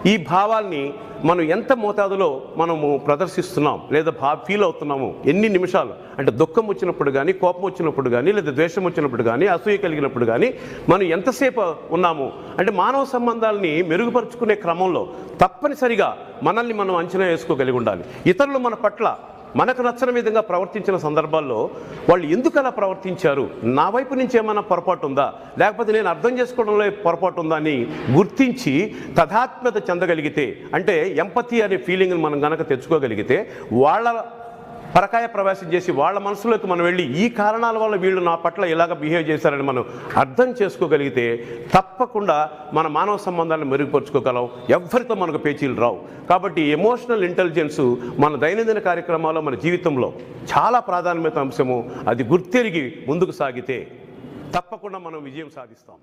ఈ భావాల్ని మనం ఎంత మోతాదులో మనము ప్రదర్శిస్తున్నాం లేదా ఫీల్ అవుతున్నాము, ఎన్ని నిమిషాలు అంటే దుఃఖం వచ్చినప్పుడు కానీ, కోపం వచ్చినప్పుడు కానీ, లేదా ద్వేషం వచ్చినప్పుడు కానీ, అసూయ కలిగినప్పుడు కానీ మనం ఎంతసేపు ఉన్నాము అంటే మానవ సంబంధాలని మెరుగుపరుచుకునే క్రమంలో తప్పనిసరిగా మనల్ని మనం అంచనా వేసుకోగలిగి ఉండాలి. ఇతరులు మన పట్ల మనకు నచ్చని విధంగా ప్రవర్తించిన సందర్భాల్లో వాళ్ళు ఎందుకు అలా ప్రవర్తించారు, నా వైపు నుంచి ఏమైనా పొరపాటు ఉందా, లేకపోతే నేను అర్థం చేసుకోవడంలో పొరపాటు ఉందా అని గుర్తించి తదాత్మ్యత చెందగలిగితే, అంటే ఎంపతి అనే ఫీలింగ్ని మనం కనుక తెచ్చుకోగలిగితే, వాళ్ళ పరకాయ ప్రవేశం చేసి వాళ్ళ మనసులోకి మనం వెళ్ళి ఈ కారణాల వల్ల వీళ్ళు నా పట్ల ఇలాగ బిహేవ్ చేశారని మనం అర్థం చేసుకోగలిగితే తప్పకుండా మన మానవ సంబంధాలను మెరుగుపరుచుకోగలం, ఎవరితో మనకు పేచీలు రావు. కాబట్టి ఎమోషనల్ ఇంటెలిజెన్స్ మన దైనందిన కార్యక్రమాల్లో, మన జీవితంలో చాలా ప్రాధాన్యత అంశము. అది గుర్తెరిగి ముందుకు సాగితే తప్పకుండా మనం విజయం సాధిస్తాం.